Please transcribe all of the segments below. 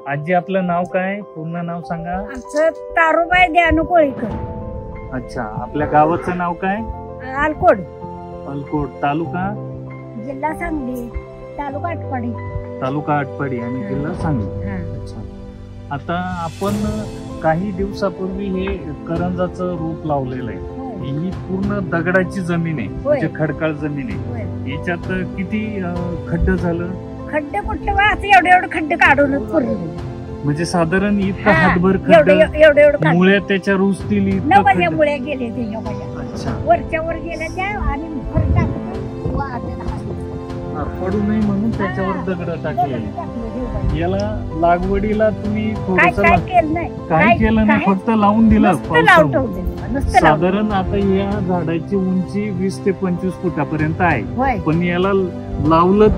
आजी आपलं नाव काय, पूर्ण नाव सांगा. आमचं तारुबाई द्यानू कोळीकर. अच्छा, आपल्या गावाचं नाव काय? आलकोड. अलकोट, तालुका जिल्हा सांगली, तालुका आटपाडी. तालुका आटपाडी आणि जिल्हा सांगली. अच्छा, आता आपण काही दिवसापूर्वी हे करंजाचं रोप लावलेलं आहे. ही पूर्ण दगडाची जमीन आहे, म्हणजे खडकाळ जमीन आहे. याच्यात किती खड्ड झालं? खड्डे कुठलं बा, आता एवढे खड्डे काढूनच पुरले. म्हणजे साधारण इतकं हातभर खड्ड, एवढे मुळ्या त्याच्या रुजतील, नवल्या मुळ्या गेले त्याच्या. अच्छा, वरच्या वर गेल्या त्या आणि पडू नये म्हणून त्याच्यावर दगड टाकले. याला लागवडीला तुम्ही थोडस काही केलं नाही, फक्त लावून दिलं पावसाळ्यात. साधारण आता या झाडाची उंची 20 ते 25 फुटापर्यंत आहे. पण याला लावलं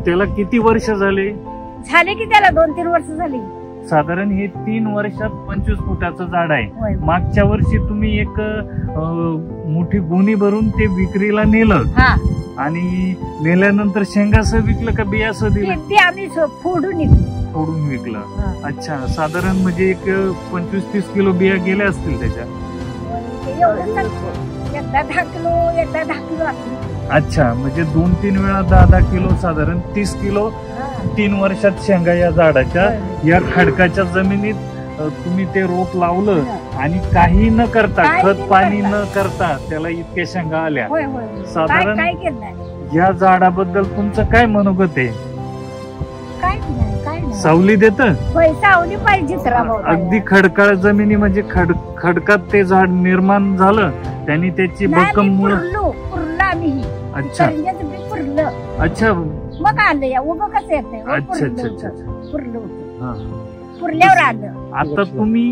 त्याला किती वर्ष झाले? की त्याला 2-3 वर्ष झाली. साधारण हे 3 वर्षात 25 फुटाचं झाड आहे. मागच्या वर्षी तुम्ही एक मोठी गोणी भरून ते विक्रीला नेलं आणि नेल्यानंतर शेंगासह विकलं का बियासह दिलं? ते आम्ही फोडून विकलं. अच्छा, साधारण म्हणजे एक 25-30 किलो बिया गेल्या असतील त्याच्या. एकदा 10 किलो. अच्छा, म्हणजे 2-3 वेळा 10-10 किलो, साधारण 30 किलो 3 वर्षात शेंगा या झाडाच्या या खडकाच्या जमिनीत तुम्ही ते रोप लावलं आणि काही न करता, खत पाणी न करता त्याला इतक्या शेंगा आल्या. साधारण या झाडाबद्दल तुमचं काय मनोगत आहे? सावली देत, सावली पाहिजे. अगदी खडकाळ जमिनी म्हणजे खडकात ते झाड निर्माण झालं, त्यांनी त्याची भक्कम मुळ. अच्छा अच्छा, मग आलं या उभं कसं येते. अच्छा अच्छा अच्छा, पुरल्यावर आलं. आता तुम्ही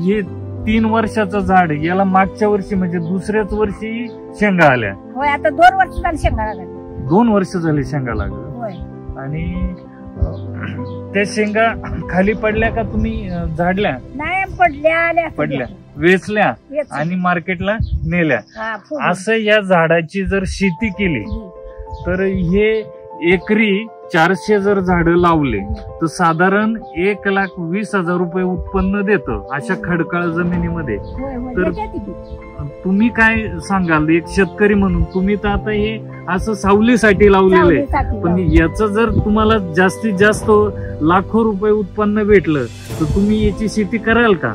हे 3 वर्षाचं झाड, याला मागच्या वर्षी म्हणजे दुसऱ्याच वर्षी शेंगा आल्या. होय, आता 2 वर्ष झाली शेंगा लागल्या. 2 वर्ष झाली शेंगा लागल्या. आणि त्या शेंगा खाली पडल्या का तुम्ही झाडल्या? नाही, पडल्या, वेचल्या आणि मार्केटला नेल्या. असं या झाडाची जर शेती केली तर हे एकरी 400 जर झाडं लावले तर साधारण 1,20,000 रुपये उत्पन्न देतं अशा खडकाळ जमिनीमध्ये. तर तुम्ही काय सांगाल एक शेतकरी म्हणून? तुम्ही तर आता हे असं सावलीसाठी लावलेलं आहे, पण याचं जर तुम्हाला जास्तीत जास्त लाखो रुपये उत्पन्न भेटलं तर तुम्ही याची शेती कराल का?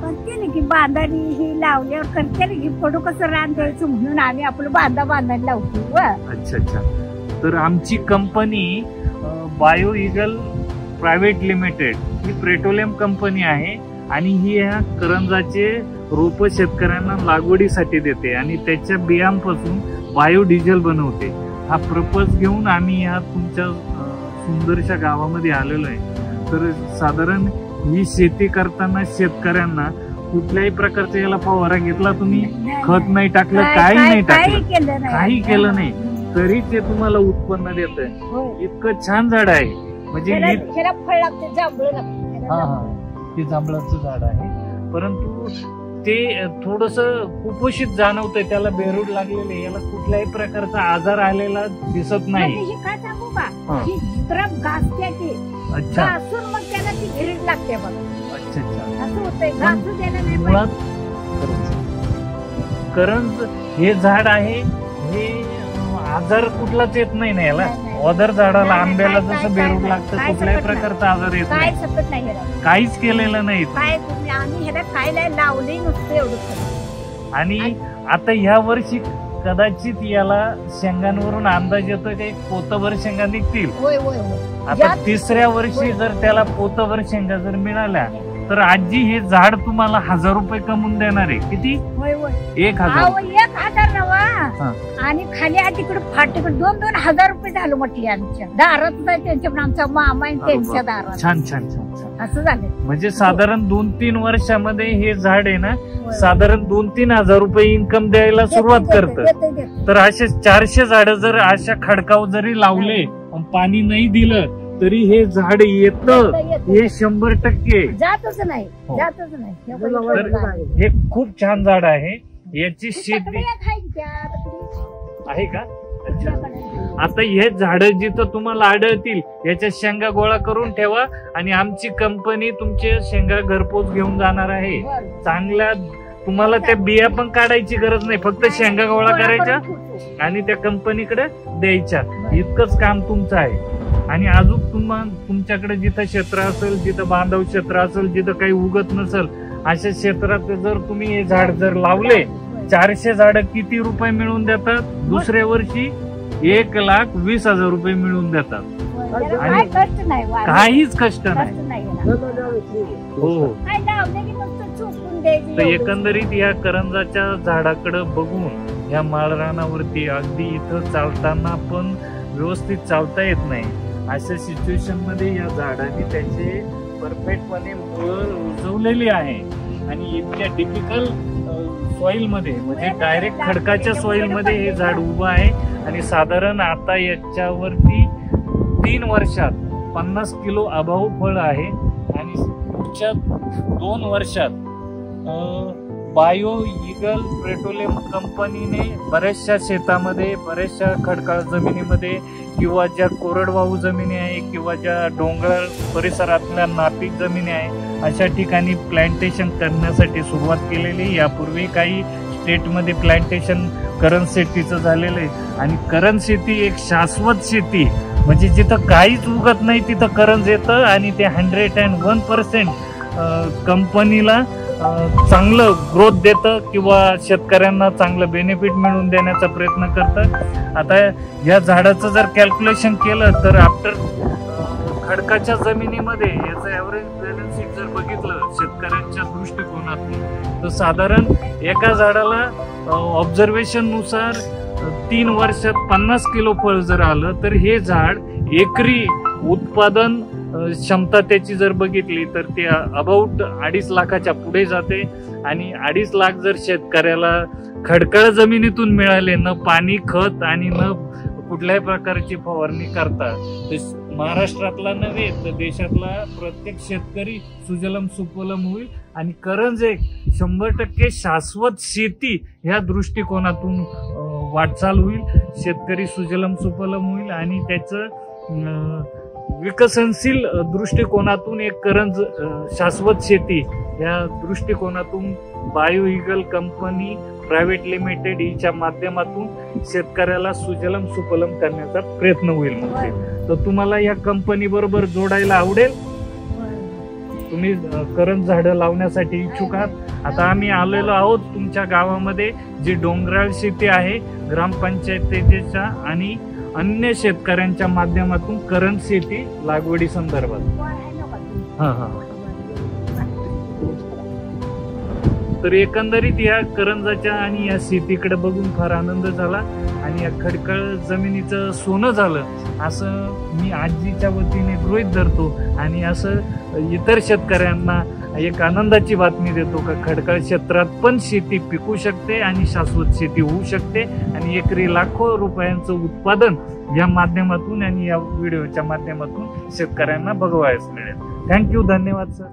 करते की बांधानी ही लावल्यावर करते की पडू कसं रान द्यायचं म्हणून आम्ही आपलं बांधायला लावतो. अच्छा अच्छा, तर आमची company Bio Eagle Private Limited ही पेट्रोलियम कंपनी आहे आणि ही ह्या करंजाचे रोप शेतकऱ्यांना लागवडीसाठी देते आणि त्याच्या बियांपासून बायोडिझेल बनवते. हा प्रपोज घेऊन आम्ही ह्या तुमच्या सुंदरशा गावामध्ये आलेलो आहे. तर साधारण ही शेती करताना शेतकऱ्यांना कुठल्याही प्रकारचा याला फवारा घेतला तुम्ही? खत नाही टाकलं, काही नाही टाकलं, काही केलं नाही, तरी ते तुम्हाला उत्पन्न देत आहे. इतकं छान झाड आहे. म्हणजे फळ लागते, ते जांभळाचं झाड आहे, परंतु ते थोडस कुपोषित जाणवतंय, त्याला बेरूड लागलेले, याला कुठल्याही प्रकारचा आजार आलेला दिसत नाही. अच्छा, मग त्याला ती गिरीट लागते बघ. अच्छा अच्छा, असं होतंय. घासू द्यायला नाही. मुळात करंज हे झाड आहे, हे आजार कुठलाच येत नाही ना याला. अदर झाडाला, आंब्याला जसं बेरूड लागतं कुठल्याही प्रकारचा आजार येत नाही. काहीच केलेलं नाही. आणि आता ह्या वर्षी कदाचित याला शेंगांवरून अंदाज येतोय की पोतभर शेंगा निघतील. आता 3ऱ्या वर्षी जर त्याला पोतभर शेंगा जर मिळाल्या तर आजी हे झाड तुम्हाला 1000 रुपये कमवून देणार आहे. किती? 1,000 नवा. आणि खाली तिकडे फाटीकडे 2-2 हजार रुपये झालं म्हटली. आमच्या दारात त्यांच्या पण आमचा मामा आणि त्यांच्या दारात. छान छान छान, असं झालं. म्हणजे साधारण 2-3 वर्षामध्ये हे झाड आहे ना साधारण 2-3 हजार रुपये इन्कम द्यायला सुरुवात करतं. तर असे 400 झाड जर अशा खडकावर जरी लावले, पाणी नाही दिलं तरी हे झाड येतं, हे 100% जातच नाही. हे खूप छान झाड आहे. याची शेती आहे का? आता हे झाड जिथं तुम्हाला आढळतील याच्या शेंगा गोळा करून ठेवा आणि आमची कंपनी तुमचे शेंगा घरपोच घेऊन जाणार आहे. चांगल्या तुम्हाला त्या बिया पण काढायची गरज नाही, फक्त शेंगा गोळा करायच्या आणि त्या कंपनीकडे द्यायच्या. इतकंच काम तुमचं आहे. आणि अजून तुमच्याकडे जिथं क्षेत्र असेल, जिथं बांधव क्षेत्र असेल, जिथं काही उगत नसेल, अशा क्षेत्रात जर तुम्ही हे झाड जर लावले, 400 झाड किती रुपये मिळवून देतात? दुसऱ्या वर्षी 1,20,000 रुपये मिळवून देतात. आणि काहीच कष्ट नाही. हो. तर एकंदरीत या करंजाच्या झाडाकडे बघून या माळरानावरती अगदी इथं चालताना पण व्यवस्थित चालता येत नाही, अशा सिच्युएशन मध्ये या झाडाने त्याचे परफेक्टपणे मुळं रुजवलेली आहे. आणि इतक्या डिफिकल्ट सॉइल मध्ये, म्हणजे डायरेक्ट खडकाच्या सॉइल मध्ये हे झाड उभं आहे. आणि साधारण आता याच्यावरती 3 वर्षात 50 किलो अभाव फळ आहे. आणि पुढच्या 2 वर्षात बायो इगल पेट्रोलियम कंपनीने बऱ्याचशा शेतामध्ये, बऱ्याचशा खडकाळ जमिनीमध्ये किंवा ज्या कोरडवाहू जमिनी आहे किंवा ज्या डोंगर परिसरातल्या नापीक जमिनी आहे, अशा ठिकाणी प्लांटेशन करण्यासाठी सुरुवात केलेली. यापूर्वी काही स्टेटमध्ये प्लांटेशन करंज शेतीचं झालेलं आहे. आणि करंज शेती एक शाश्वत शेती, म्हणजे जिथं काहीच उगत नाही तिथं करंज येतं आणि ते 101% कंपनीला चांगलं ग्रोथ देतं किंवा शेतकऱ्यांना चांगलं बेनिफिट मिळवून देण्याचा प्रयत्न करतं. आता या झाडाचं जर कॅल्क्युलेशन केलं तर आफ्टर खडकाच्या जमिनीमध्ये याचं ॲव्हरेज बॅलन्स शीट जर बघितलं शेतकऱ्यांच्या दृष्टिकोनातून, तर साधारण एका झाडाला ऑब्झर्वेशन नुसार 3 वर्षात 50 किलो फळ जर आलं, तर हे झाड एकरी उत्पादन क्षमता त्याची जर बघितली तर ते अबाउट 2.5 लाखाच्या पुढे जाते. आणि 2.5 लाख जर शेतकऱ्याला खडकाळ जमिनीतून मिळाले, न पाणी खत आणि न कुठल्याही प्रकारची फवारणी करता, तर महाराष्ट्रातला नव्हे तर देशातला प्रत्येक शेतकरी सुजलम सुफलम होईल. आणि करंज एक 100% शाश्वत शेती ह्या दृष्टिकोनातून वाटचाल होईल. शेतकरी सुजलम सुफलम होईल आणि त्याचं विकसनशील दृष्टिकोनातून एक करंज शाश्वत शेती या दृष्टिकोनातून bio eagle company private limited हिच्या माध्यमातून शेतकऱ्याला सुजलम सुफलम करण्याचा प्रयत्न होईल. तर तुम्हाला या कंपनी बरोबर जोडायला आवडेल? तुम्ही करंज झाडं लावण्यासाठी इच्छुक आहात? आता आम्ही आलेलो आहोत तुमच्या गावामध्ये, जी डोंगराळ शेती आहे, ग्रामपंचायतीच्या आणि अन्य शेतकऱ्यांच्या माध्यमातून करंज शेती लागवडी संदर्भात. तर एकंदरीत या करंजाच्या आणि या शेतीकडे बघून फार आनंद झाला आणि या खडकाळ जमिनीचं सोनं झालं असं मी आजीच्या वतीने गृहीत धरतो. आणि असं इतर शेतकऱ्यांना एक आनंदाची बातमी देतो का खडकाळ क्षेत्रात पण शेती पिकू शकते आणि शाश्वत शेती होऊ शकते आणि एकरी लाखो रुपयांचं उत्पादन या माध्यमातून आणि या व्हिडिओच्या माध्यमातून शेतकऱ्यांना बघवायला मिळेल. थँक्यू, धन्यवाद सर.